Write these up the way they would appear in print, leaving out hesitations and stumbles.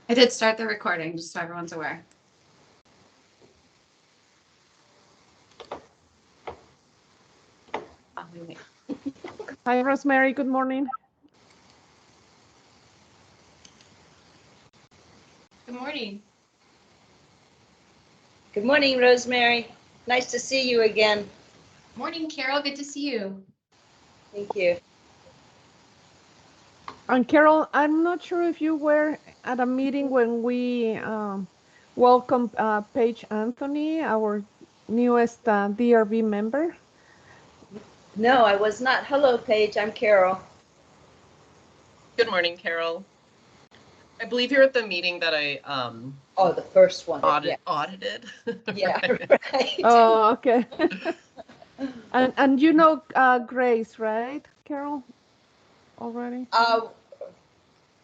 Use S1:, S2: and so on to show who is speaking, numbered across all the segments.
S1: I did start the recording, just so everyone's aware.
S2: Hi, Rosemary. Good morning.
S1: Good morning.
S3: Good morning, Rosemary. Nice to see you again.
S1: Morning, Carol. Good to see you.
S3: Thank you.
S2: And Carol, I'm not sure if you were at a meeting when we welcomed Paige Anthony, our newest DRB member.
S3: No, I was not. Hello, Paige. I'm Carol.
S4: Good morning, Carol. I believe you're at the meeting that I
S3: Oh, the first one.
S4: audited.
S3: Yeah, right.
S2: Oh, okay. and you know Grace, right, Carol? Already?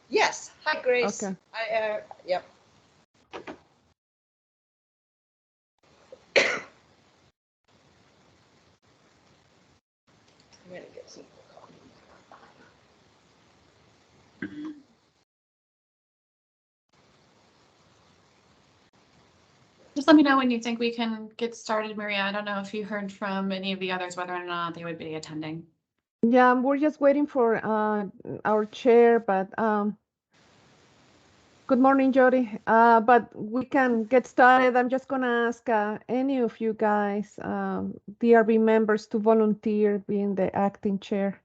S3: Yes. Hi, Grace.
S2: Okay.
S3: Yep. I'm gonna get some coffee.
S1: Just let me know when you think we can get started, Maria. I don't know if you heard from any of the others, whether or not they would be attending.
S2: Yeah, we're just waiting for our chair, but good morning, Jody. But we can get started. I'm just gonna ask any of you guys, DRB members, to volunteer being the acting chair.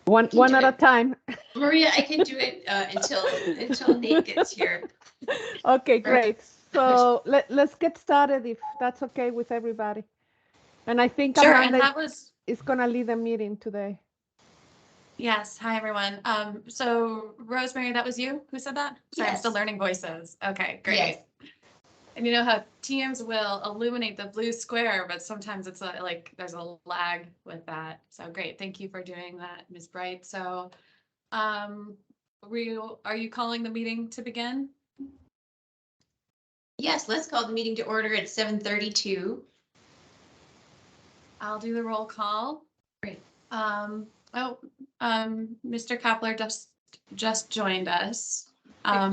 S2: One at a time.
S1: Maria, I can do it until Nate gets here.
S2: Okay, great. So let's get started if that's okay with everybody. And I think
S1: Sure,
S2: Amanda
S1: and that was
S2: is gonna lead the meeting today.
S1: yes. Hi, everyone. So Rosemary, that was you who said that? Sorry, I'm still
S5: Yes.
S1: learning voices. Okay, great.
S5: Yes.
S1: And you know how Teams will illuminate the blue square, but sometimes it's like there's a lag with that. So great. Thank you for doing that, Ms. Bright. So are you calling the meeting to begin?
S5: Yes, let's call the meeting to order at 7:32.
S1: I'll do the roll call.
S5: Great.
S1: Mr. Kapler just joined us. Hi,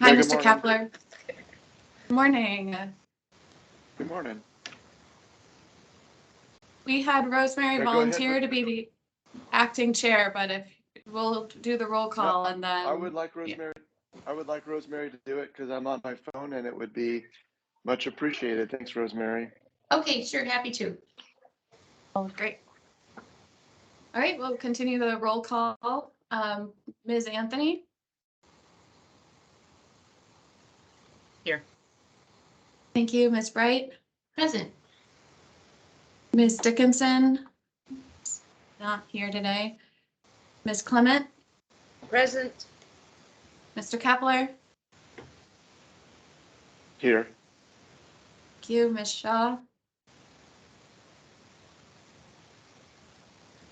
S6: Yeah, good
S1: Mr.
S6: morning.
S1: Kapler. Good morning.
S6: Good morning.
S1: We had Rosemary
S6: Yeah, go
S1: volunteer
S6: ahead.
S1: to be the acting chair, but if we'll do the roll call and then
S6: I would like Rosemary. I would like Rosemary to do it because I'm on my phone, and it would be much appreciated. Thanks, Rosemary.
S5: Okay, sure, happy to.
S1: Oh, great. All right, we'll continue the roll call. Ms. Anthony?
S4: Here.
S1: Thank you. Ms. Bright?
S5: Present.
S1: Ms. Dickinson? Not here today. Ms. Clement?
S3: Present.
S1: Mr. Kapler?
S6: Here.
S1: Thank you. Ms. Shaw?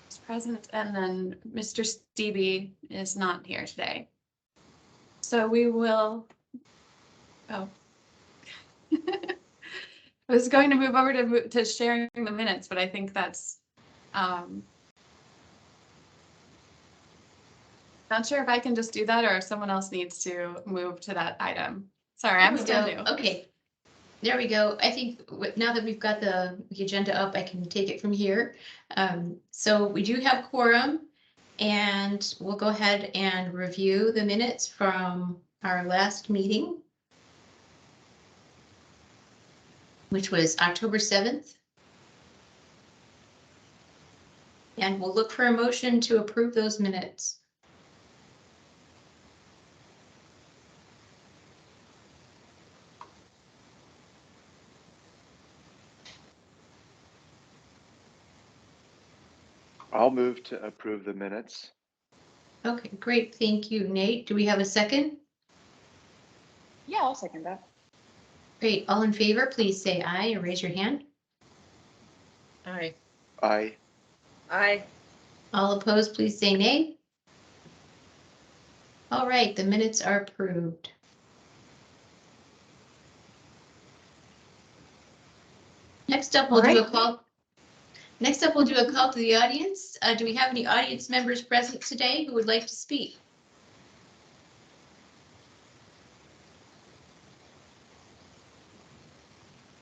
S1: Is present. And then Mr. Stevie is not here today. So we will, I was going to move over to sharing the minutes, but I think that's, not sure if I can just do that or if someone else needs to move to that item. Sorry, I'm still new.
S5: Okay, there we go. I think now that we've got the agenda up, I can take it from here. So we do have quorum, and we'll go ahead and review the minutes from our last meeting, which was October 7th. And we'll look for a motion to approve those minutes.
S6: I'll move to approve the minutes.
S5: Okay, great. Thank you, Nate. Do we have a second?
S7: Yeah, I'll second that.
S5: Great. All in favor, please say aye or raise your hand.
S4: Aye.
S6: Aye.
S3: Aye.
S5: All opposed, please say nay. All right, the minutes are approved. Next up, we'll do a call. Next up, we'll do a call to the audience. Do we have any audience members present today who would like to speak?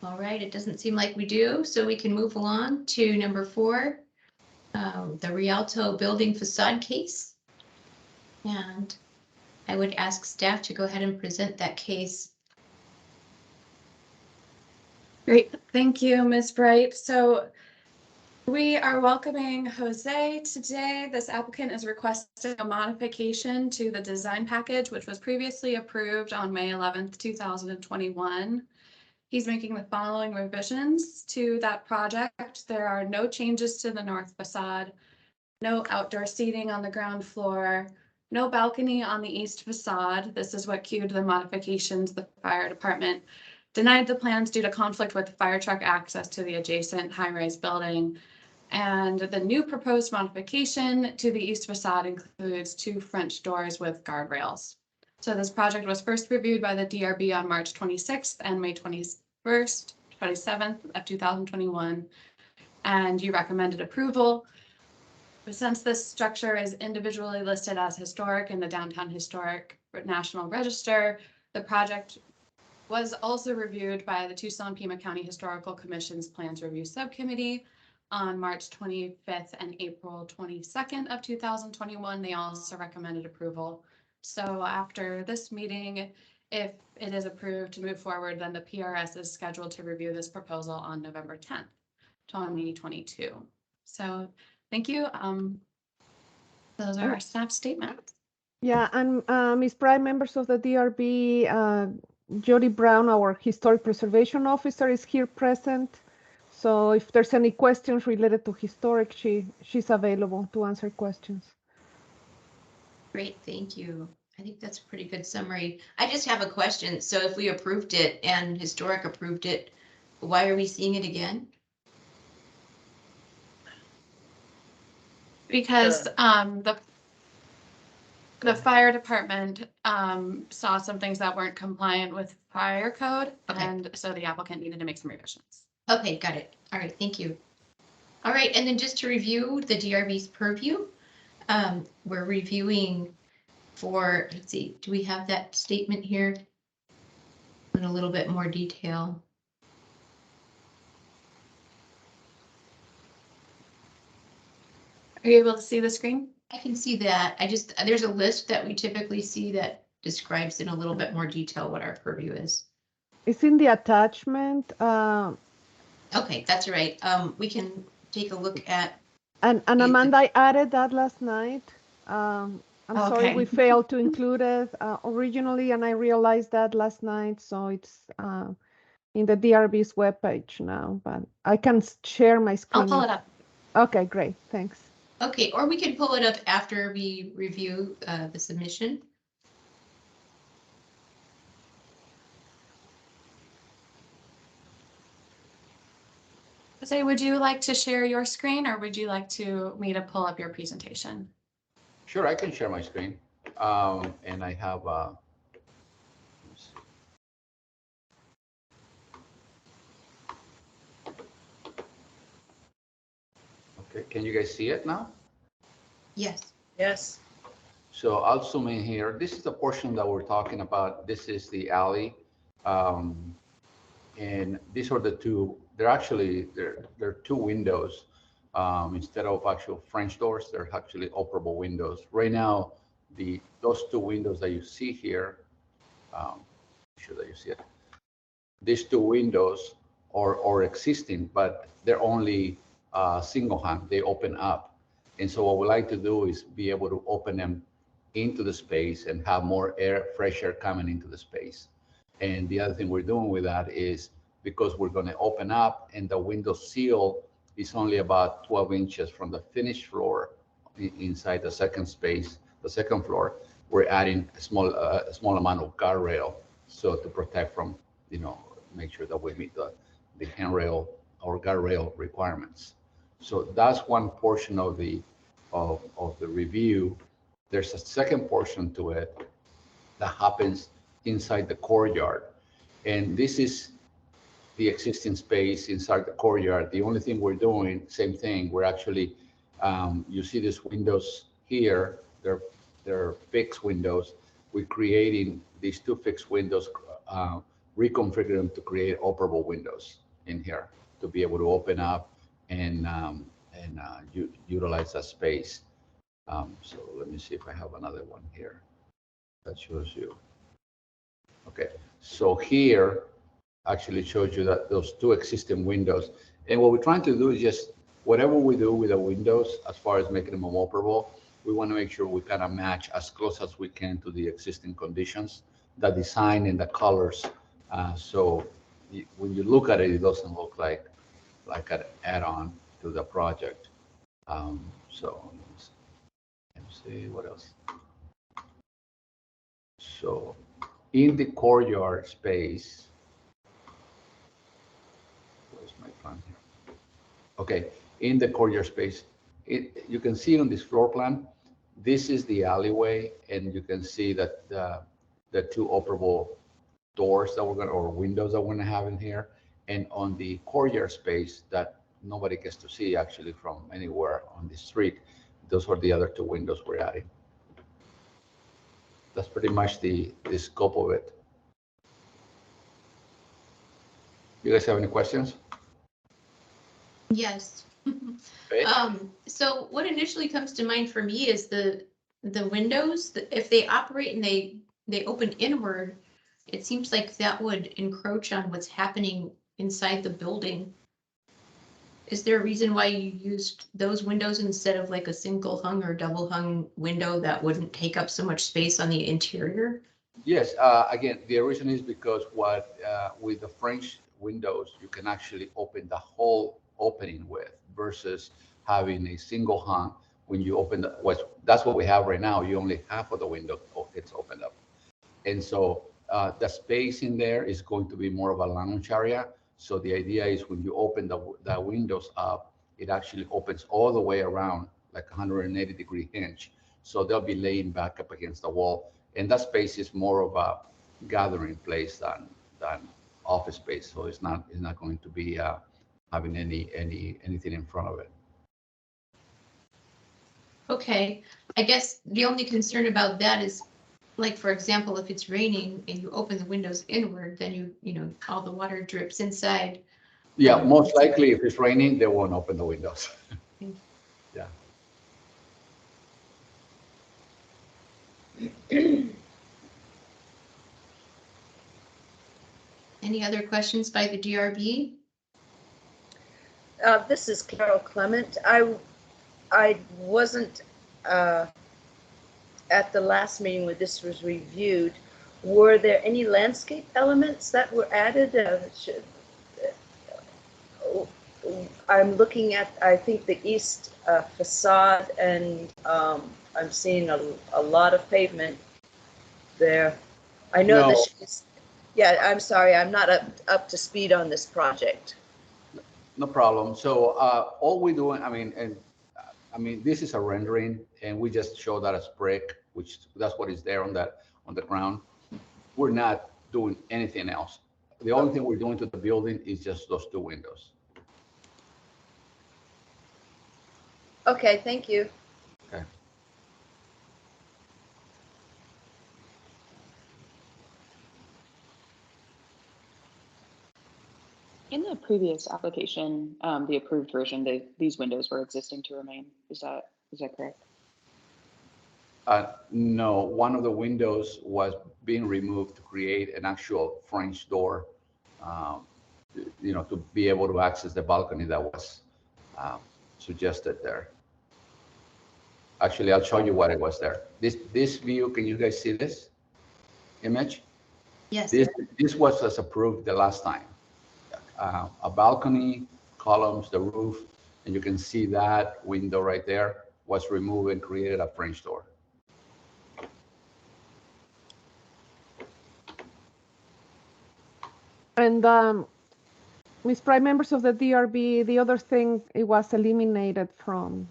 S5: All right, it doesn't seem like we do, so we can move along to number 4, the Rialto building facade case. And I would ask staff to go ahead and present that case.
S1: Great, thank you, Ms. Bright. So we are welcoming Jose today. This applicant is requesting a modification to the design package, which was previously approved on May 11th, 2021. He's making the following revisions to that project. There are no changes to the north facade, no outdoor seating on the ground floor, no balcony on the east facade. This is what cued the modifications. The fire department denied the plans due to conflict with fire truck access to the adjacent high-rise building. And the new proposed modification to the east facade includes 2 French doors with guardrails. So this project was first reviewed by the DRB on March 26th and May 21st, 27th of 2021, and you recommended approval. But since this structure is individually listed as historic in the Downtown Historic National Register, the project was also reviewed by the Tucson-Pima County Historical Commission's Plans Review Subcommittee on March 25th and April 22nd of 2021. They also recommended approval. So after this meeting, if it is approved to move forward, then the PRS is scheduled to review this proposal on November 10th, 2022. So thank you. Those are our staff statements.
S2: Yeah, and Ms. Bright, members of the DRB, Jody Brown, our Historic Preservation Officer, is here present. So if there's any questions related to historic, she's available to answer questions.
S5: Great, thank you. I think that's a pretty good summary. I just have a question. So if we approved it and Historic approved it, why are we seeing it again?
S1: Because the fire department saw some things that weren't compliant with fire code,
S5: Okay.
S1: and so the applicant needed to make some revisions.
S5: Okay, got it. All right, thank you. All right, and then just to review the DRB's purview, we're reviewing for, let's see, do we have that statement here in a little bit more detail?
S1: Are you able to see the screen?
S5: I can see that. There's a list that we typically see that describes in a little bit more detail what our purview is.
S2: It's in the attachment.
S5: Okay, that's right. We can take a look at.
S2: And Amanda, I added that last night. I'm sorry we failed to include it originally, and I realized that last night. So it's in the DRB's webpage now, but I can share my screen.
S1: I'll pull it up.
S2: Okay, great. Thanks.
S5: Okay, or we can pull it up after we review the submission.
S1: Jose, would you like to share your screen, or would you like me to pull up your presentation?
S8: Sure, I can share my screen. And I have, okay, can you guys see it now?
S5: Yes.
S3: Yes.
S8: So I'll zoom in here. This is the portion that we're talking about. This is the alley. And these are the two, they're actually, they're 2 windows. Instead of actual French doors, they're actually operable windows. Right now, those 2 windows that you see here, make sure that you see it. These 2 windows are existing, but they're only single hand. They open up. And so what we like to do is be able to open them into the space and have more air, fresh air coming into the space. And the other thing we're doing with that is because we're going to open up and the window seal is only about 12 inches from the finished floor inside the second space, the second floor, we're adding a small amount of guardrail. So to protect from, make sure that we meet the handrail or guardrail requirements. So that's one portion of the review. There's a second portion to it that happens inside the courtyard. And this is the existing space inside the courtyard. The only thing we're doing, same thing, we're actually, you see these windows here, they're fixed windows. We're creating these two fixed windows, reconfigure them to create operable windows in here to be able to open up and utilize that space. So let me see if I have another one here that shows you. Okay, so here actually shows you that those two existing windows. And what we're trying to do is just whatever we do with the windows, as far as making them operable, we want to make sure we kind of match as close as we can to the existing conditions, the design and the colors. So when you look at it, it doesn't look like an add-on to the project. So let me see what else. So in the courtyard space, where's my plan here? Okay, in the courtyard space, you can see on this floor plan, this is the alleyway, and you can see that the two operable doors that we're going to, or windows that we're going to have in here. And on the courtyard space that nobody gets to see actually from anywhere on the street, those are the other two windows we're adding. That's pretty much the scope of it. You guys have any questions?
S5: Yes.
S8: Okay.
S5: So what initially comes to mind for me is the windows, if they operate and they open inward, it seems like that would encroach on what's happening inside the building. Is there a reason why you used those windows instead of like a single hung or double hung window that wouldn't take up so much space on the interior?
S8: Yes, again, the reason is because with the French windows, you can actually open the whole opening with versus having a single hung. When you open that's what we have right now. You only half of the window it's opened up, and so the space in there is going to be more of a lounge area. So the idea is when you open the windows up, it actually opens all the way around like 180-degree hinge. So they'll be laying back up against the wall. And that space is more of a gathering place than office space. So it's not going to be having anything in front of it.
S5: Okay, I guess the only concern about that is, like, for example, if it's raining and you open the windows inward, then you know, all the water drips inside.
S8: Yeah, most likely if it's raining, they won't open the windows. Yeah.
S5: Any other questions by the DRB?
S3: This is Carol Clement. I wasn't at the last meeting where this was reviewed. Were there any landscape elements that were added? I'm looking at, I think, the east facade, and I'm seeing a lot of pavement there. I know
S8: No.
S3: yeah, I'm sorry, I'm not up to speed on this project.
S8: No problem. So all we're doing, I mean, this is a rendering, and we just show that as brick, which that's what is there on the ground. We're not doing anything else. The only thing we're doing to the building is just those two windows.
S3: Okay, thank you.
S8: Okay.
S7: In the previous application, the approved version, these windows were existing to remain. Is that correct?
S8: No, one of the windows was being removed to create an actual French door, to be able to access the balcony that was suggested there. Actually, I'll show you what it was there. This view, can you guys see this image?
S5: Yes.
S8: This was as approved the last time. A balcony, columns, the roof, and you can see that window right there was removed and created a French door.
S2: And Ms. Prime, members of the DRB, the other thing it was eliminated from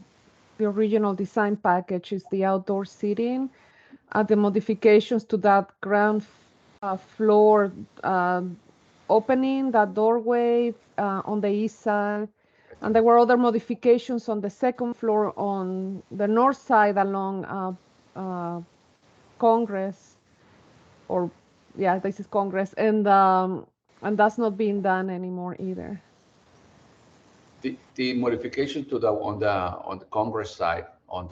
S2: the original design package is the outdoor seating. The modifications to that ground floor opening, that doorway on the east side. And there were other modifications on the second floor on the north side along Congress, or yeah, this is Congress, and that's not being done anymore either.
S8: The modification to the on the Congress side, on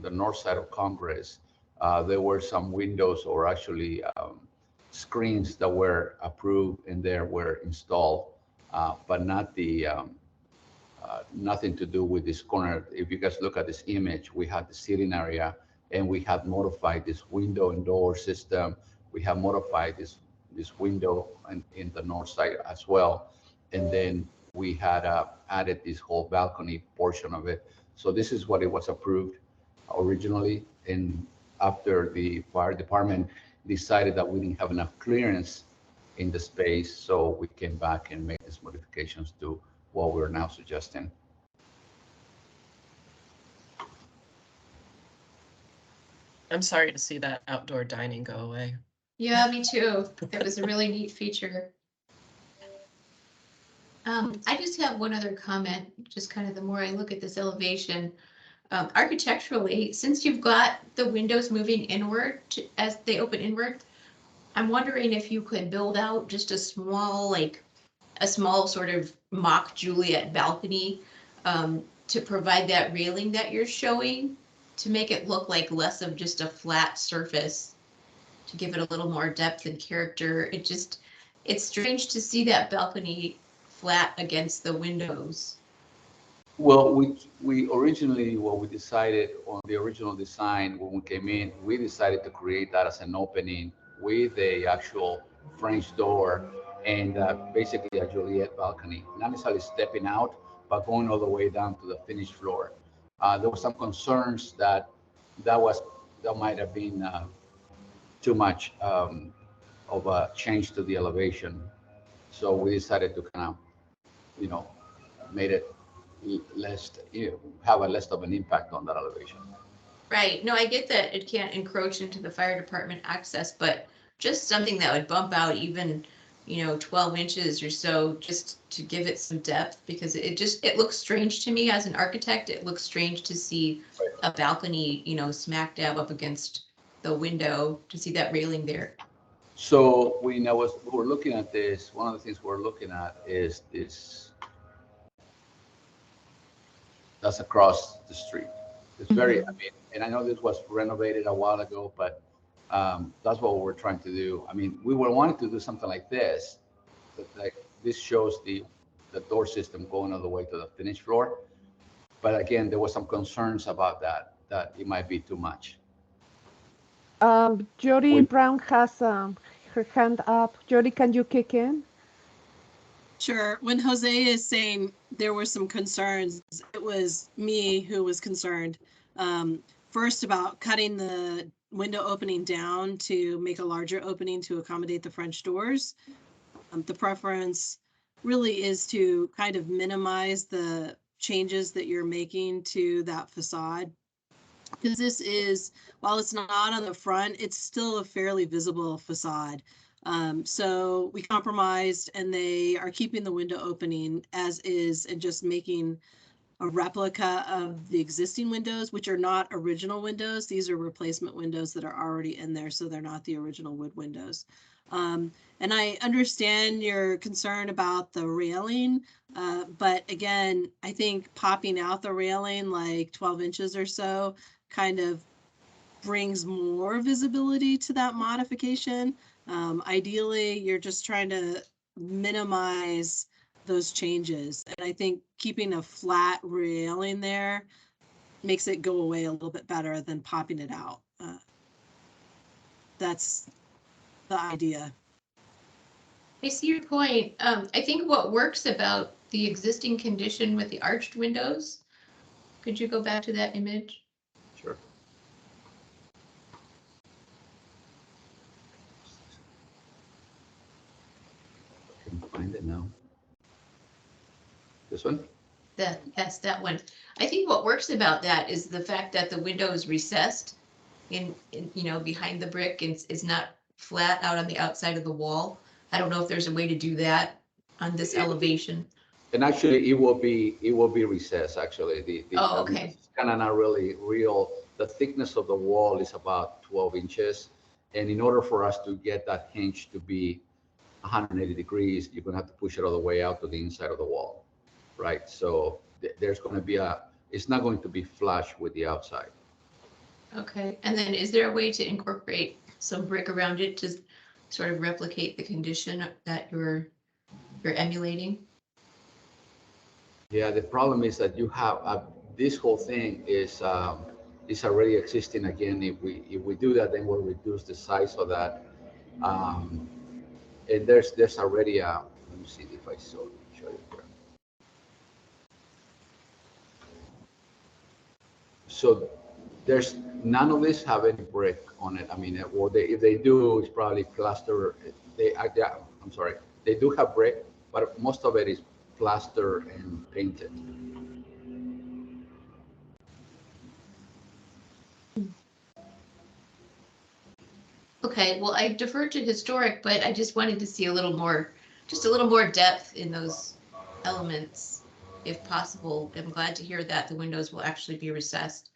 S8: the north side of Congress, there were some windows, or actually screens that were approved and there were installed, but not the nothing to do with this corner. If you guys look at this image, we had the seating area, and we had modified this window and door system. We have modified this window in the north side as well, and then we had added this whole balcony portion of it. So this is what it was approved originally, and after the fire department decided that we didn't have enough clearance in the space, so we came back and made these modifications to what we're now suggesting.
S4: I'm sorry to see that outdoor dining go away.
S5: Yeah, me too. It was a really neat feature. I just have one other comment, just kind of the more I look at this elevation, architecturally, since you've got the windows moving inward as they open inward, I'm wondering if you could build out just a small sort of mock Juliet balcony to provide that railing that you're showing, to make it look like less of just a flat surface, to give it a little more depth and character. It's strange to see that balcony flat against the windows.
S8: Well, we originally, what we decided on the original design when we came in, we decided to create that as an opening with a actual French door and basically a Juliet balcony, not necessarily stepping out, but going all the way down to the finished floor. There were some concerns that might have been too much of a change to the elevation. So we decided to kind of, made it less, have a less of an impact on that elevation.
S5: Right. No, I get that it can't encroach into the fire department access, but just something that would bump out even, 12 inches or so, just to give it some depth, because it looks strange to me as an architect. It looks strange to see a balcony, smack dab up against the window, to see that railing there.
S8: So we're looking at this, one of the things we're looking at is this, that's across the street. It's very, I mean, and I know this was renovated a while ago, but that's what we're trying to do. I mean, we were wanting to do something like this, but like this shows the door system going all the way to the finished floor. But again, there was some concerns about that it might be too much.
S2: Jody Brown has her hand up. Jody, can you kick in?
S9: Sure. When Jose is saying there were some concerns, it was me who was concerned. First, about cutting the window opening down to make a larger opening to accommodate the French doors. The preference really is to kind of minimize the changes that you're making to that facade. Because this is, while it's not on the front, it's still a fairly visible facade. So we compromised, and they are keeping the window opening as is and just making a replica of the existing windows, which are not original windows. These are replacement windows that are already in there, so they're not the original wood windows. And I understand your concern about the railing, but again, I think popping out the railing like 12 inches or so kind of brings more visibility to that modification. Ideally, you're just trying to minimize those changes. And I think keeping a flat railing there makes it go away a little bit better than popping it out. That's the idea.
S5: I see your point. I think what works about the existing condition with the arched windows, could you go back to that image?
S8: Sure. I can find it now. This one?
S5: That's that one. I think what works about that is the fact that the window is recessed in behind the brick and is not flat out on the outside of the wall. I don't know if there's a way to do that on this elevation.
S8: And actually, it will be recessed. Actually,
S5: Oh, okay.
S8: it's kind of not really real. The thickness of the wall is about 12 inches, and in order for us to get that hinge to be 180 degrees, you're going to have to push it all the way out to the inside of the wall, right? So there's going to be it's not going to be flush with the outside.
S5: Okay, and then is there a way to incorporate some brick around it to sort of replicate the condition that you're emulating?
S8: Yeah, the problem is that you have this whole thing is already existing. Again, if we do that, then we'll reduce the size of that. And there's already a. Let me see if I show you here. So there's none of this have any brick on it. I mean, or if they do, it's probably plaster. I'm sorry, they do have brick, but most of it is plaster and painted.
S5: Okay, well, I deferred to historic, but I just wanted to see just a little more depth in those elements, if possible. I'm glad to hear that the windows will actually be recessed.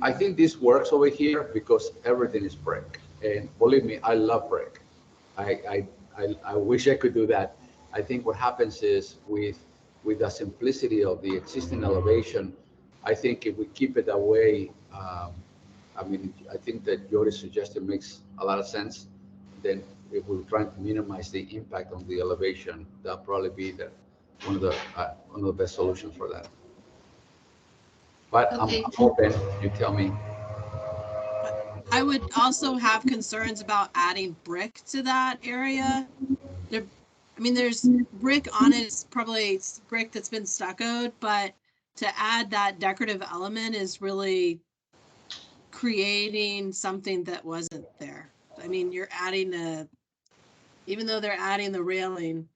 S8: I think this works over here because everything is brick, and believe me, I love brick. I wish I could do that. I think what happens is with the simplicity of the existing elevation, I think if we keep it that way, I mean, I think that Jody's suggestion makes a lot of sense. Then if we're trying to minimize the impact on the elevation, that'll probably be one of the best solutions for that. But
S5: Okay.
S8: I'm open. You tell me.
S9: I would also have concerns about adding brick to that area. I mean, there's brick on it. It's probably brick that's been stuccoed, but to add that decorative element is really creating something that wasn't there. I mean, you're adding even though they're adding the railing,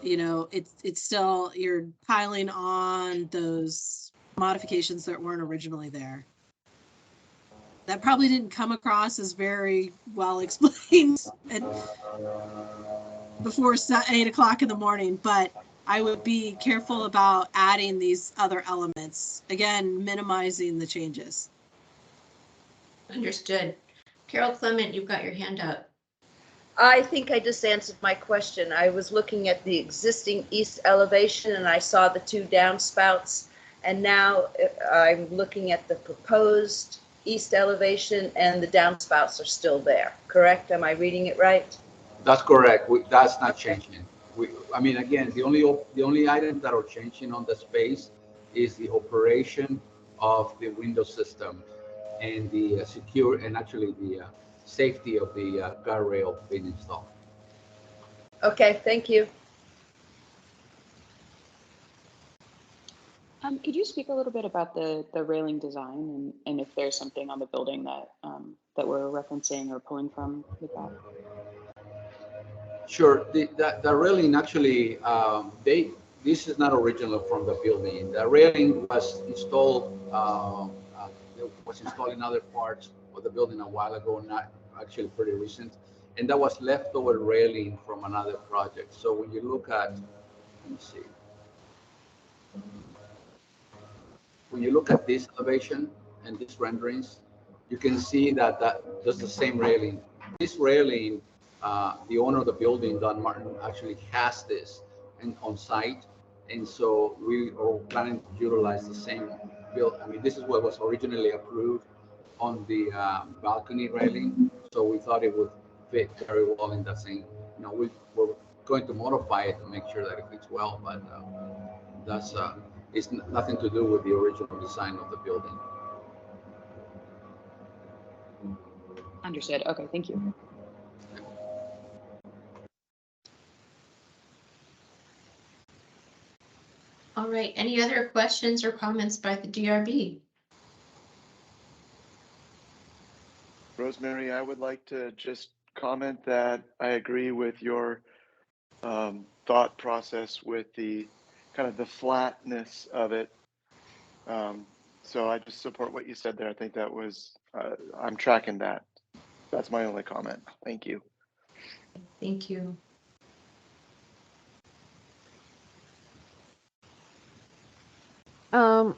S9: you know, it's still, you're piling on those modifications that weren't originally there. That probably didn't come across as very well explained before 8 o'clock in the morning, but I would be careful about adding these other elements. Again, minimizing the changes.
S5: Understood. Carol Clement, you've got your hand up.
S3: I think I just answered my question. I was looking at the existing east elevation and I saw the two downspouts. And now I'm looking at the proposed east elevation and the downspouts are still there, correct? Am I reading it right?
S8: That's correct. That's not changing. I mean, again, the only items that are changing on the space is the operation of the window system and the actually the safety of the guardrail being installed.
S3: Okay, thank you.
S7: Could you speak a little bit about the railing design and if there's something on the building that that we're referencing or pulling from with that?
S8: Sure. The railing actually, this is not original from the building. The railing was installed in other parts of the building a while ago, not actually pretty recent, and that was leftover railing from another project. So when you look at, let me see. When you look at this elevation and these renderings, you can see that that's the same railing. This railing, the owner of the building, Don Martin, actually has this on site, and so we are planning to utilize the same build. I mean, this is what was originally approved on the balcony railing, so we thought it would fit very well in that same. You know, we're going to modify it to make sure that it fits well, but that's it's nothing to do with the original design of the building.
S7: Understood. Okay, thank you.
S5: All right, any other questions or comments by the DRB?
S6: Rosemary, I would like to just comment that I agree with your thought process with the kind of the flatness of it. So I just support what you said there. I think that was, I'm tracking that. That's my only comment. Thank you.
S5: Thank you.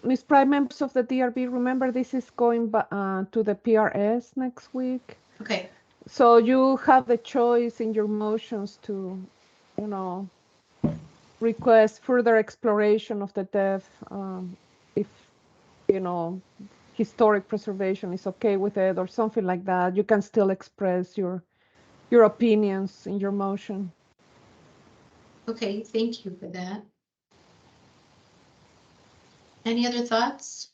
S2: Ms. Prime, members of the DRB, remember this is going to the PRS next week.
S5: Okay.
S2: So you have the choice in your motions to, you know, request further exploration of the depth, if, you know, historic preservation is okay with it or something like that. You can still express your opinions in your motion.
S5: Okay, thank you for that. Any other thoughts?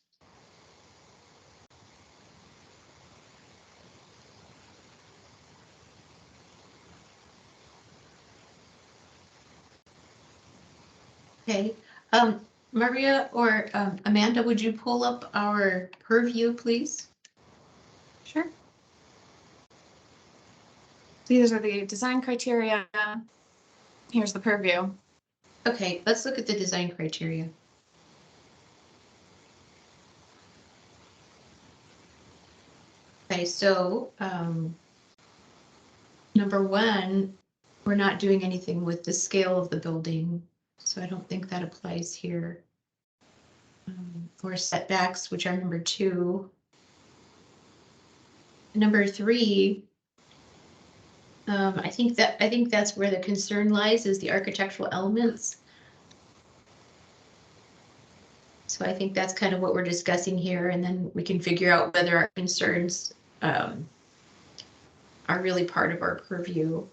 S5: Okay, Maria or Amanda, would you pull up our purview, please?
S1: Sure. These are the design criteria. Here's the purview.
S5: Okay, let's look at the design criteria. Okay, so number one, we're not doing anything with the scale of the building, so I don't think that applies here. Or setbacks, which are number two. Number three, I think that's where the concern lies, is the architectural elements. So I think that's kind of what we're discussing here, and then we can figure out whether our concerns are really part of our purview.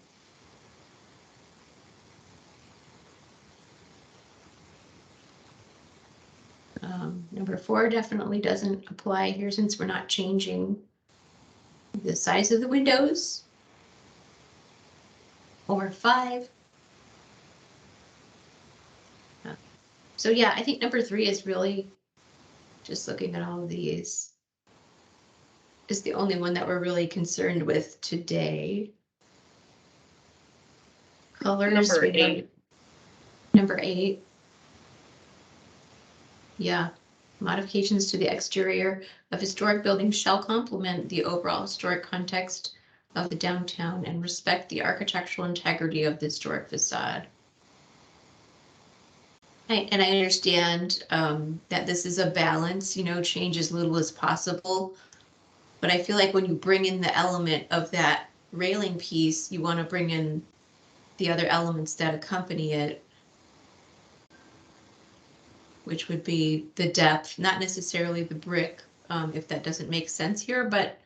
S5: Number four definitely doesn't apply here since we're not changing the size of the windows. Or five. So yeah, I think number three is really, just looking at all of these, is the only one that we're really concerned with today. Colors.
S4: Number 8.
S5: Number 8. Yeah. Modifications to the exterior of historic buildings shall complement the overall historic context of the downtown and respect the architectural integrity of the historic facade. And I understand that this is a balance, you know, change as little as possible. But I feel like when you bring in the element of that railing piece, you want to bring in the other elements that accompany it, which would be the depth, not necessarily the brick, if that doesn't make sense here, but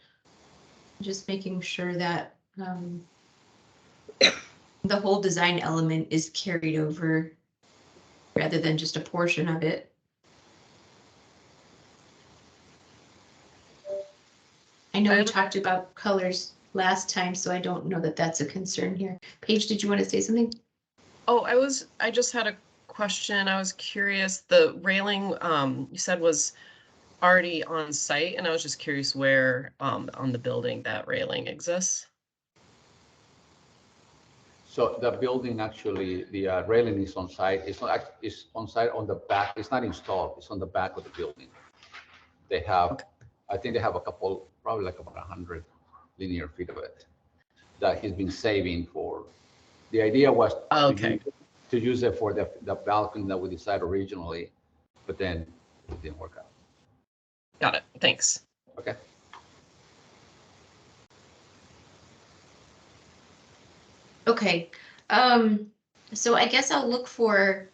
S5: just making sure that the whole design element is carried over rather than just a portion of it. I know we talked about colors last time, so I don't know that that's a concern here. Paige, did you want to say something?
S4: Oh, I just had a question. I was curious, the railing you said was already on site, and I was just curious where on the building that railing exists.
S8: So the building actually, the railing is on site. It's on site on the back. It's not installed. It's on the back of the building. They have, I think they have a couple, probably like about 100 linear feet of it that he's been saving for. The idea was to use it for the balcony that we decided originally, but then it didn't work out.
S4: Got it. Thanks.
S8: Okay.
S5: Okay, so I guess I'll look for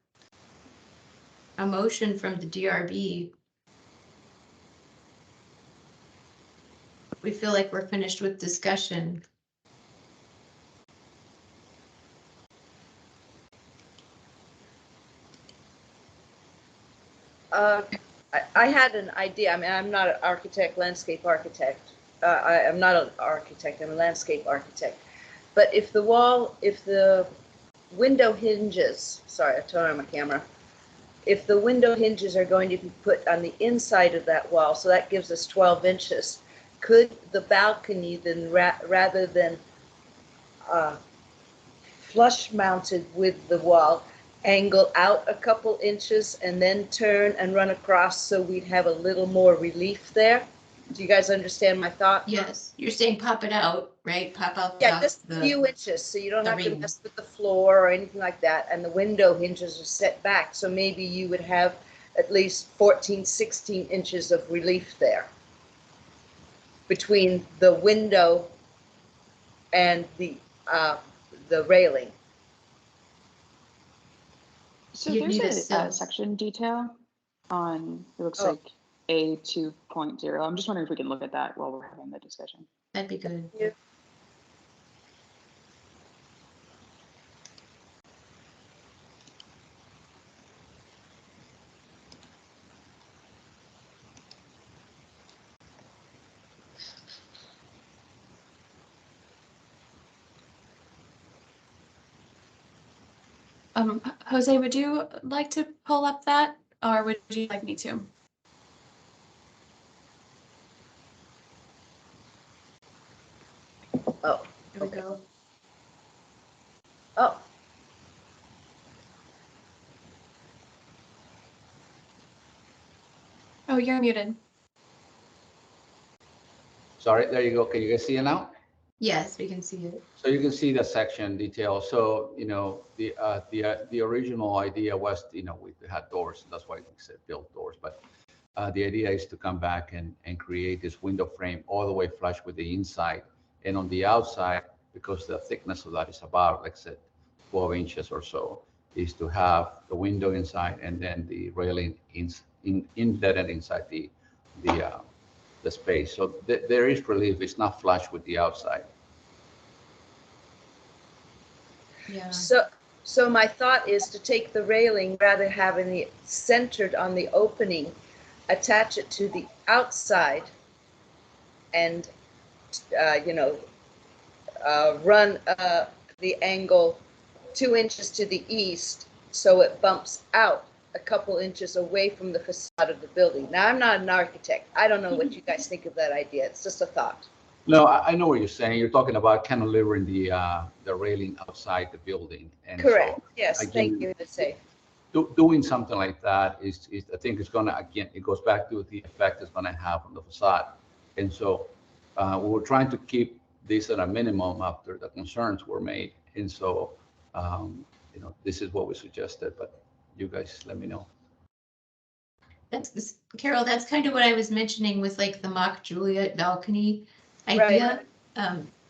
S5: a motion from the DRB. We feel like we're finished with discussion.
S3: I had an idea. I mean, I'm not an architect, landscape architect. I'm not an architect, I'm a landscape architect. But if the window hinges, sorry, I turned on my camera. If the window hinges are going to be put on the inside of that wall, so that gives us 12 inches, could the balcony then, rather than flush mounted with the wall, angle out a couple inches and then turn and run across so we'd have a little more relief there? Do you guys understand my thought?
S5: Yes, you're saying pop it out, right? Pop out
S3: Yeah, just a
S5: the,
S3: few inches, so you don't
S5: the
S3: have to
S5: ring.
S3: mess with the floor or anything like that. And the window hinges are set back, so maybe you would have at least 14, 16 inches of relief there between the window and the railing.
S7: So
S5: You'd
S7: there's
S5: need a
S7: a
S5: sill.
S7: section detail on, it looks
S3: Oh.
S7: like A 2.0. I'm just wondering if we can look at that while we're having the discussion.
S5: That'd be good.
S3: Yeah.
S1: Jose, would you like to pull up that, or would you like me to?
S3: Oh,
S5: There we
S3: okay.
S5: go.
S3: Oh,
S1: Oh, you're muted.
S8: Sorry, there you go. Can you guys see it now?
S5: Yes, we can see it.
S8: So you can see the section detail. So, the original idea was, we had doors. That's why we said build doors. But the idea is to come back and create this window frame all the way flush with the inside. And on the outside, because the thickness of that is about, like I said, 12 inches or so, is to have the window inside and then the railing embedded inside the space. So there is relief. It's not flush with the outside.
S5: Yeah.
S3: so my thought is to take the railing, rather having it centered on the opening, attach it to the outside, and run the angle 2 inches to the east, so it bumps out a couple inches away from the facade of the building. Now, I'm not an architect. I don't know what you guys think of that idea. It's just a thought.
S8: No, I know what you're saying. You're talking about cantilevering the railing outside the building. And
S3: Correct.
S8: so,
S3: Yes,
S8: again,
S3: thank you, Jose.
S8: doing something like that is I think it's gonna, again, it goes back to the effect it's gonna have on the facade. And so we were trying to keep this at a minimum after the concerns were made. And so, this is what we suggested, but you guys let me know.
S5: Carol, that's kind of what I was mentioning with like the mock Juliet balcony idea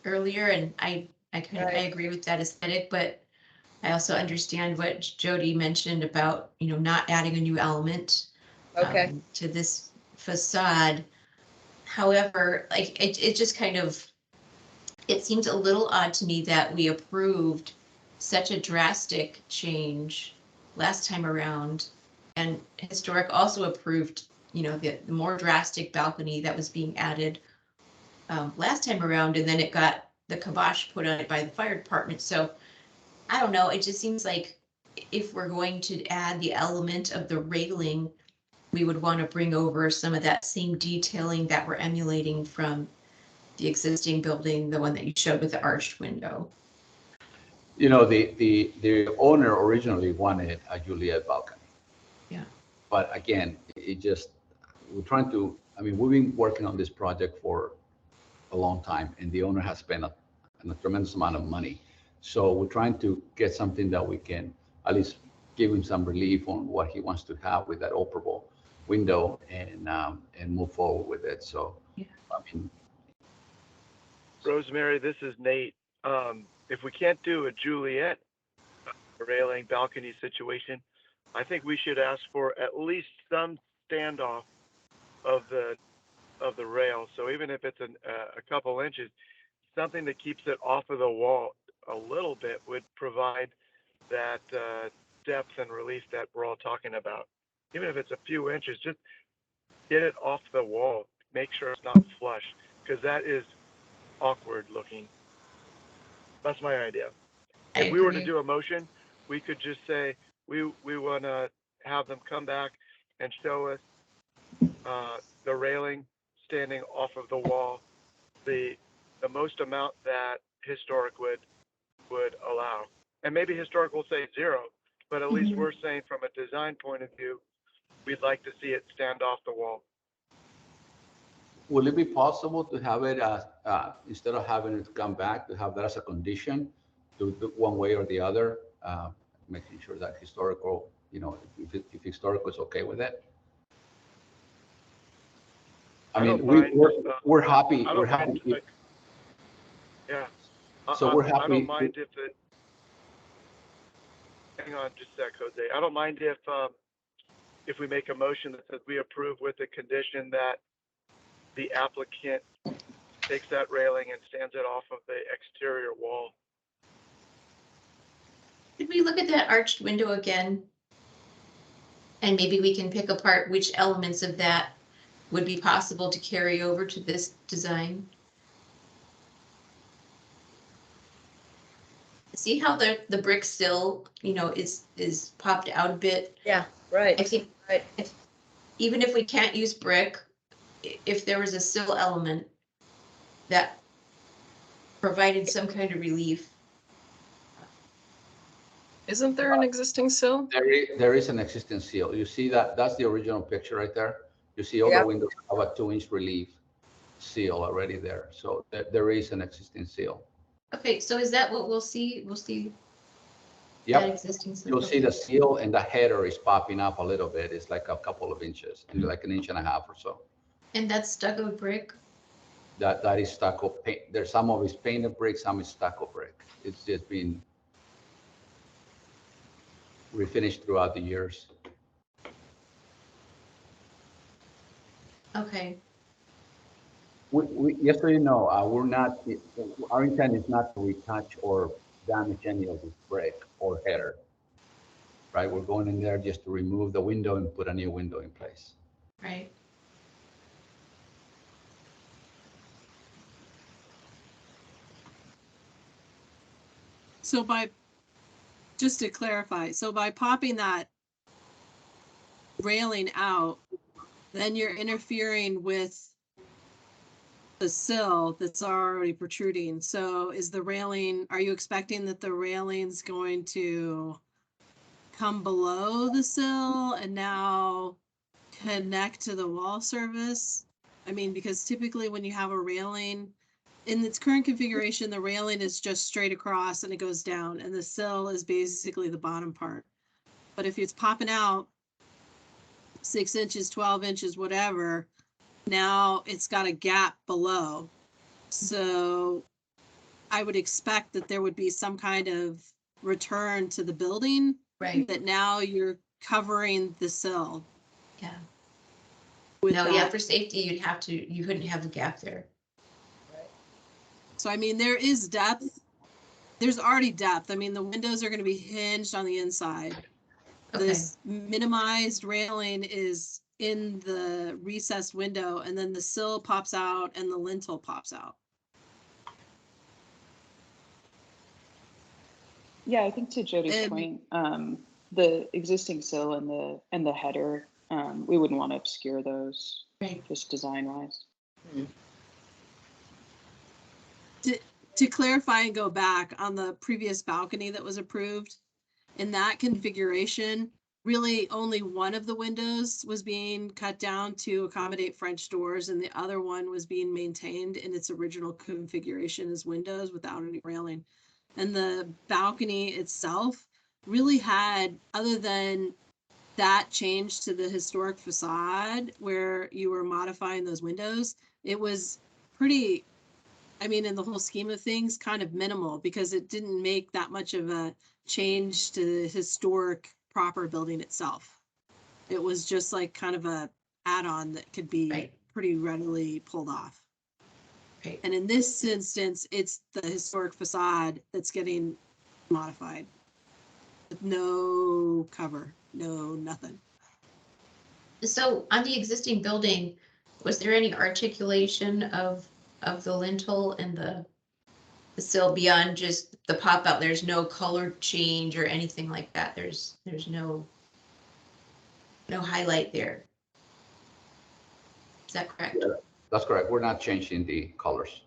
S5: earlier, and I agree with that aesthetic, but I also understand what Jody mentioned about, not adding a new element to this facade. However, like it just kind of, it seems a little odd to me that we approved such a drastic change last time around, and Historic also approved, the more drastic balcony that was being added last time around, and then it got the kibosh put on it by the fire department. So I don't know, it just seems like if we're going to add the element of the railing, we would want to bring over some of that same detailing that we're emulating from the existing building, the one that you showed with the arched window.
S8: The owner originally wanted a Juliet balcony.
S5: Yeah.
S8: But again, we're trying to, we've been working on this project for a long time, and the owner has spent a tremendous amount of money. So we're trying to get something that we can at least give him some relief on what he wants to have with that operable window, and move forward with it. So,
S5: yeah.
S6: Rosemary, this is Nate. If we can't do a Juliet railing balcony situation, I think we should ask for at least some standoff of the rail. So even if it's a couple inches, something that keeps it off of the wall a little bit would provide that depth and relief that we're all talking about. Even if it's a few inches, just get it off the wall. Make sure it's not flush, because that is awkward looking. That's my idea. If we were to do a motion, we could just say we want to have them come back and show us the railing standing off of the wall, the most amount that Historic would allow. And maybe Historic will say 0, but at least we're saying from a design point of view, we'd like to see it stand off the wall.
S8: Will it be possible to have it as, instead of having it come back, to have that as a condition, to do one way or the other, making sure that historical, if historical is okay with it? I mean, we're happy.
S6: I
S8: We're
S6: don't mind.
S8: happy.
S6: Yeah.
S8: So we're happy.
S6: I don't mind if it. Hang on just a sec, Jose. I don't mind if we make a motion that says we approve with the condition that the applicant takes that railing and stands it off of the exterior wall.
S5: Could we look at that arched window again? And maybe we can pick apart which elements of that would be possible to carry over to this design. See how the brick still, is popped out a bit?
S3: Yeah, right.
S5: I think
S3: Right.
S5: even if we can't use brick, if there was a sill element that provided some kind of relief.
S4: Isn't there an existing sill?
S8: There is an existing seal. You see that? That's the original picture right there. You see all the windows have a 2-inch relief seal already there. So there is an existing seal.
S5: Okay, so is that what we'll see? We'll see
S8: Yep.
S5: that existing seal.
S8: You'll see the seal and the header is popping up a little bit. It's like a couple of inches, like 1.5 inches or so.
S5: And that's stucco brick?
S8: That is stucco paint. There's some of it's painted brick, some is stucco brick. It's just been refinished throughout the years.
S5: Okay.
S8: Just so you know, we're not. Our intent is not to retouch or damage any of this brick or header. Right, we're going in there just to remove the window and put a new window in place.
S5: Right.
S9: So just to clarify, so by popping that railing out, then you're interfering with the sill that's already protruding. So are you expecting that the railing's going to come below the sill and now connect to the wall surface? I mean, because typically when you have a railing, in its current configuration, the railing is just straight across and it goes down, and the sill is basically the bottom part. But if it's popping out 6 inches, 12 inches, whatever, now it's got a gap below. So I would expect that there would be some kind of return to the building.
S5: Right.
S9: That now you're covering the sill.
S5: Yeah.
S9: No,
S5: yeah, for safety, you couldn't have a gap there.
S9: So, I mean, there is depth. There's already depth. I mean, the windows are going to be hinged on the inside. Okay. This minimized railing is in the recessed window, and then the sill pops out and the lintel pops out.
S7: Yeah, I think to Jody's point, the existing sill and the header, we wouldn't want to obscure those, right, just design-wise. Mm-hmm.
S9: To clarify and go back on the previous balcony that was approved, in that configuration, really only one of the windows was being cut down to accommodate French doors, and the other one was being maintained in its original configuration as windows without any railing. And the balcony itself really had, other than that change to the historic facade where you were modifying those windows, it was pretty, I mean, in the whole scheme of things, kind of minimal, because it didn't make that much of a change to the historic proper building itself. It was just like kind of a add-on that could be pretty readily pulled off. Right. And in this instance, it's the historic facade that's getting modified with no cover, no nothing.
S5: So on the existing building, was there any articulation of the lintel and the sill beyond just the pop out? There's no color change or anything like that. There's no highlight there. Is that correct?
S8: Yeah, that's correct. We're not changing the colors.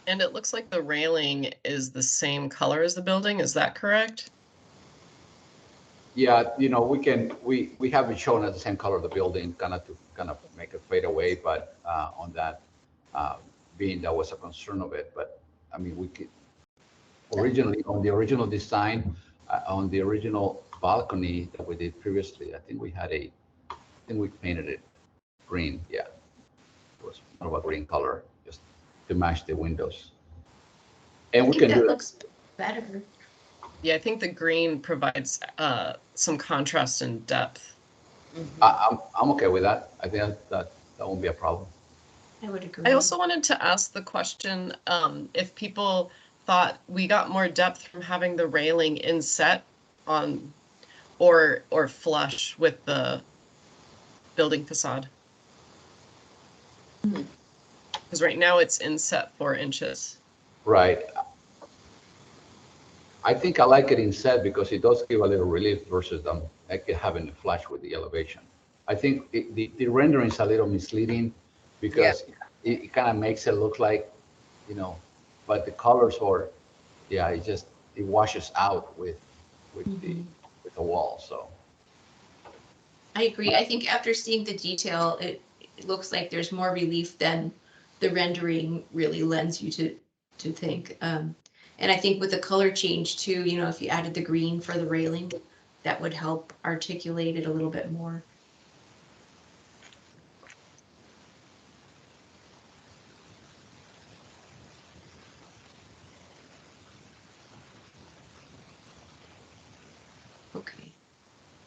S4: And it looks like the railing is the same color as the building. Is that correct?
S8: Yeah, we have it shown as the same color of the building, kind of make it fade away, but on that, being that was a concern of it, but I mean, we could, originally, on the original design, on the original balcony that we did previously, I think we painted it green, yeah. It was more of a green color, just to match the windows. And we can do
S5: that
S8: that.
S5: looks better.
S4: Yeah, I think the green provides some contrast and depth.
S8: I'm okay with that. I think that won't be a problem.
S5: I would agree.
S4: I also wanted to ask the question, if people thought we got more depth from having the railing inset on or flush with the building facade. Because right now it's inset 4 inches.
S8: Right. I think I like it inset because it does give a little relief versus them like having it flush with the elevation. I think the rendering is a little misleading because it kind of makes it look like, but the colors are, it washes out with the wall. So
S5: I agree. I think after seeing the detail, it looks like there's more relief than the rendering really lends you to think. And I think with the color change too, if you added the green for the railing, that would help articulate it a little bit more. Okay.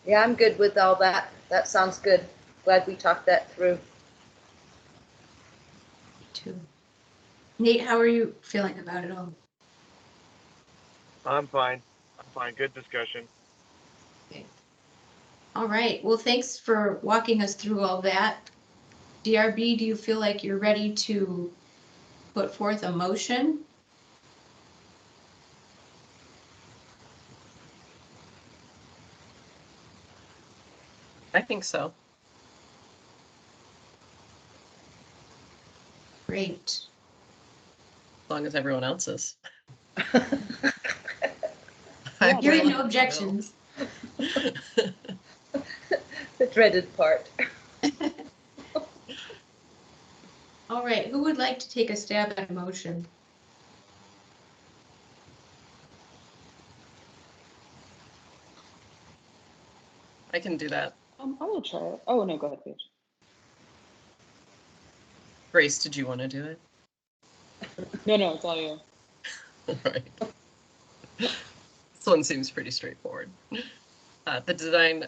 S3: Yeah, I'm good with all that. That sounds good. Glad we talked that through.
S5: Me too. Nate, how are you feeling about it all?
S10: I'm fine. Good discussion.
S5: Okay. All right. Well, thanks for walking us through all that. DRB, do you feel like you're ready to put forth a motion?
S4: I think so.
S5: Great.
S4: As long as everyone else is.
S5: Hearing no objections.
S3: The dreaded part.
S5: All right, who would like to take a stab at a motion?
S4: I can do that.
S7: I will try it. Oh, no, go ahead, Paige.
S4: Grace, did you want to do it?
S7: No, it's all you.
S4: Right. This one seems pretty straightforward. The design,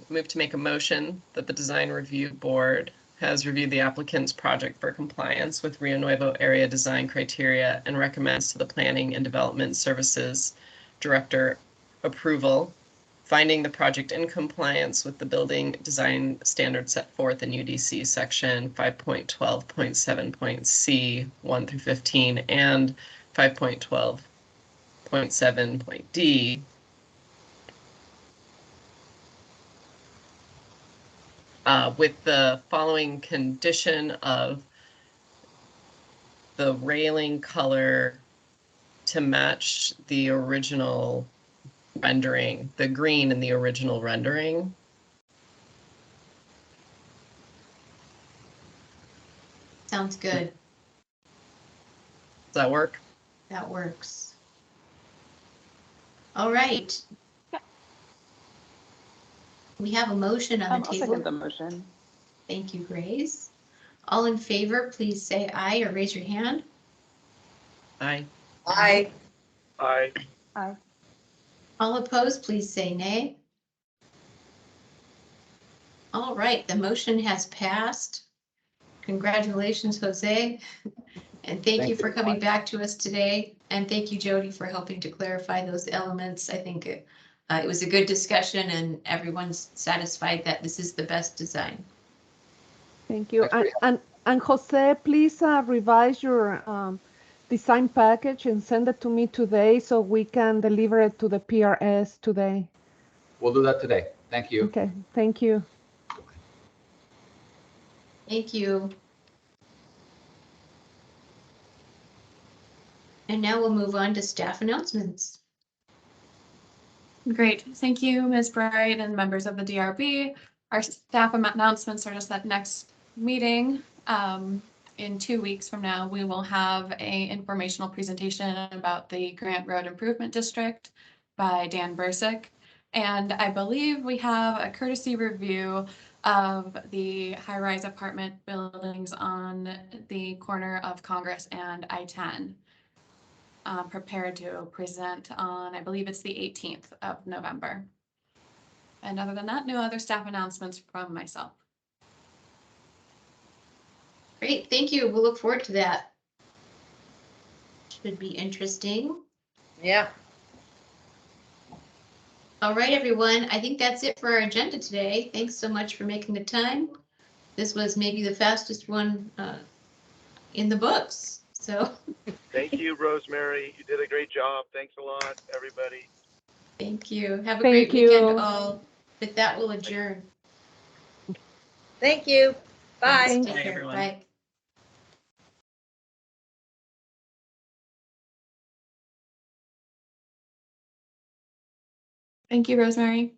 S4: move to make a motion that the design review board has reviewed the applicant's project for compliance with Rio Nuevo area design criteria and recommends to the Planning and Development Services Director approval, finding the project in compliance with the building design standards set forth in UDC section 5.12.7. C 1 through 15 and 5.12.7. D, with the following condition of the railing color to match the original rendering, the green in the original rendering.
S5: Sounds good.
S4: Does that work?
S5: That works. All right. We have a motion on the
S7: I'll
S5: table.
S7: second the motion.
S5: Thank you, Grace. All in favor, please say aye or raise your hand.
S4: Aye.
S3: Aye.
S10: Aye.
S7: Aye.
S5: All opposed, please say nay. All right, the motion has passed. Congratulations, Jose. And thank you for coming back to us today. And thank you, Jody, for helping to clarify those elements. I think it was a good discussion and everyone's satisfied that this is the best design.
S2: Thank you. And Jose, please revise your design package and send it to me today so we can deliver it to the PRS today.
S8: We'll do that today. Thank you.
S2: Okay, thank you.
S5: Thank you. And now we'll move on to staff announcements.
S1: Great. Thank you, Ms. Bright and members of the DRB. Our staff announcements are just that next meeting. In 2 weeks from now, we will have a informational presentation about the Grant Road Improvement District by Dan Bursick. And I believe we have a courtesy review of the high-rise apartment buildings on the corner of Congress and I-10. Prepared to present on, I believe it's the 18th of November. And other than that, no other staff announcements from myself.
S5: Great, thank you. We'll look forward to that. Should be interesting.
S3: Yeah.
S5: All right, everyone. I think that's it for our agenda today. Thanks so much for making the time. This was maybe the fastest one in the books. So
S10: Thank you, Rosemary. You did a great job. Thanks a lot, everybody.
S5: thank you. Have a
S2: Thank
S5: great weekend,
S2: you.
S5: all. With that, we'll adjourn.
S3: Thank you. Bye.
S2: Thank
S5: Take
S4: Bye,
S5: care.
S4: everyone.
S5: Bye.
S1: Thank you, Rosemary.